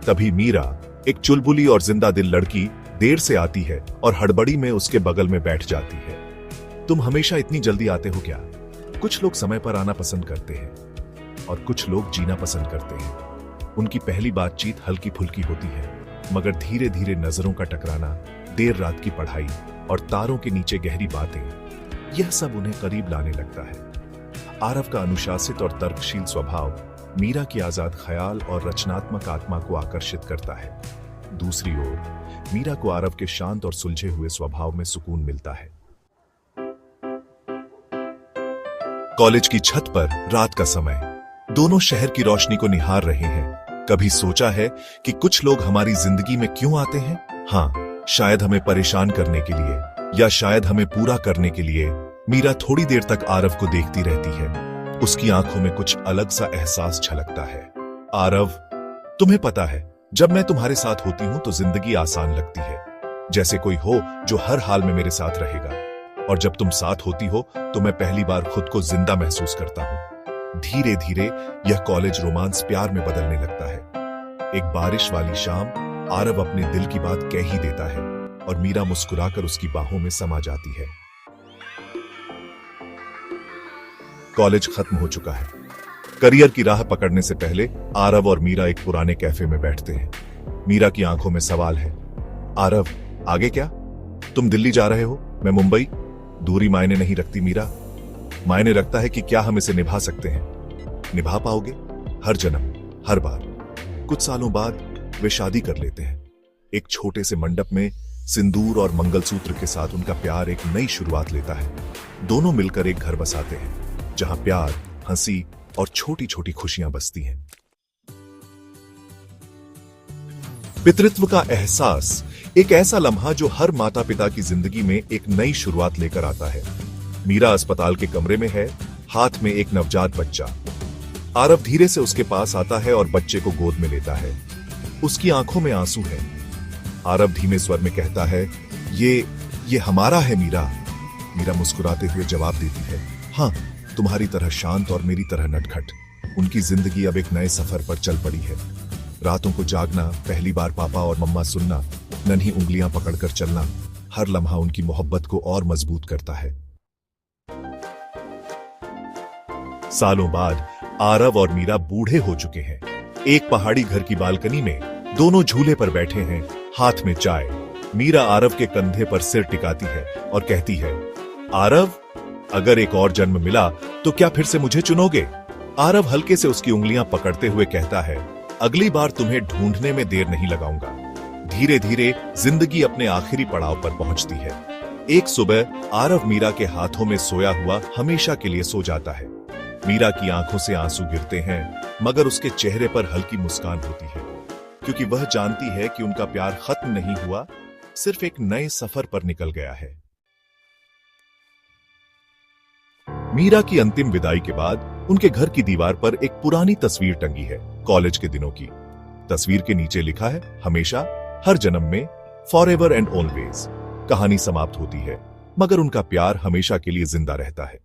तभी मीरा, एक चुलबुली और जिंदा दिल लड़की, देर से आती है और हड़बड़ी में उसके बगल में बैठ जाती है। तुम हमेशा इतनी जल्दी आते हो क्या? कुछ लोग समय पर आना पसंद करते हैं और कुछ लोग जीना पसंद करते हैं। उनकी पहली बातचीत हल्की फुल्की होती है, मगर धीरे धीरे नजरों का टकराना, देर रात की पढ़ाई और तारों के नीचे गहरी बातें, यह सब उन्हें करीब लाने लगता है। आरव का अनुशासित और तर्कशील स्वभाव मीरा की आजाद ख्याल और रचनात्मक आत्मा को आकर्षित करता है। दूसरी ओर मीरा को आरव के शांत और सुलझे हुए स्वभाव में सुकून मिलता है। कॉलेज की छत पर रात का समय, दोनों शहर की रोशनी को निहार रहे हैं। कभी सोचा है कि कुछ लोग हमारी जिंदगी में क्यों आते हैं? हाँ, शायद हमें परेशान करने के लिए, या शायद हमें पूरा करने के लिए। मीरा थोड़ी देर तक आरव को देखती रहती है। उसकी आंखों में कुछ अलग सा एहसास छलकता है। आरव, तुम्हें पता है, जब मैं तुम्हारे साथ होती हूं तो जिंदगी आसान लगती है, जैसे कोई हो जो हर हाल में मेरे साथ रहेगा। और जब तुम साथ होती हो तो मैं पहली बार खुद को जिंदा महसूस करता हूं। धीरे धीरे यह कॉलेज रोमांस प्यार में बदलने लगता है। एक बारिश वाली शाम आरव अपने दिल की बात कह ही देता है और मीरा मुस्कुराकर उसकी बाहों में समा जाती है। कॉलेज खत्म हो चुका है। करियर की राह पकड़ने से पहले आरव और मीरा एक पुराने कैफे में बैठते हैं। मीरा की आंखों में सवाल है। आरव, आगे क्या? तुम दिल्ली जा रहे हो, मैं मुंबई। दूरी मायने नहीं रखती मीरा, मायने रखता है कि क्या हम इसे निभा सकते हैं। निभा पाओगे? हर जन्म, हर बार। कुछ सालों बाद वे शादी कर लेते हैं। एक छोटे से मंडप में सिंदूर और मंगलसूत्र के साथ उनका प्यार एक नई शुरुआत लेता है। दोनों मिलकर एक घर बसाते हैं जहां प्यार, हंसी और छोटी छोटी खुशियां बसती हैं। पितृत्व का एहसास, एक ऐसा लम्हा जो हर माता पिता की जिंदगी में एक नई शुरुआत लेकर आता है। मीरा अस्पताल के कमरे में है, हाथ में एक नवजात बच्चा। आरव धीरे से उसके पास आता है और बच्चे को गोद में लेता है। उसकी आंखों में आंसू है। आरव धीमे स्वर में कहता है, ये हमारा है मीरा। मीरा मुस्कुराते हुए जवाब देती है, हाँ, तुम्हारी तरह शांत और मेरी तरह नटखट। उनकी जिंदगी अब एक नए सफर पर चल पड़ी है। रातों को जागना, पहली बार पापा और मम्मा सुनना, नन्ही उंगलियां पकड़कर चलना, हर लम्हा उनकी मोहब्बत को और मजबूत करता है। सालों बाद आरव और मीरा बूढ़े हो चुके हैं। एक पहाड़ी घर की बालकनी में दोनों झूले पर बैठे हैं, हाथ में चाय। मीरा आरव के कंधे पर सिर टिकाती है और कहती है, आरव, अगर एक और जन्म मिला तो क्या फिर से मुझे चुनोगे? आरव हल्के से उसकी उंगलियां पकड़ते हुए कहता है, अगली बार तुम्हें ढूंढने में देर नहीं लगाऊंगा। धीरे धीरे जिंदगी अपने आखिरी पड़ाव पर पहुंचती है। एक सुबह आरव मीरा के हाथों में सोया हुआ हमेशा के लिए सो जाता है। मीरा की आंखों से आंसू गिरते हैं, मगर उसके चेहरे पर हल्की मुस्कान होती है, क्योंकि वह जानती है कि उनका प्यार खत्म नहीं हुआ, सिर्फ एक नए सफर पर निकल गया है। मीरा की अंतिम विदाई के बाद उनके घर की दीवार पर एक पुरानी तस्वीर टंगी है, कॉलेज के दिनों की। तस्वीर के नीचे लिखा है, हमेशा, हर जन्म में, फॉरएवर एंड ऑलवेज। कहानी समाप्त होती है, मगर उनका प्यार हमेशा के लिए जिंदा रहता है।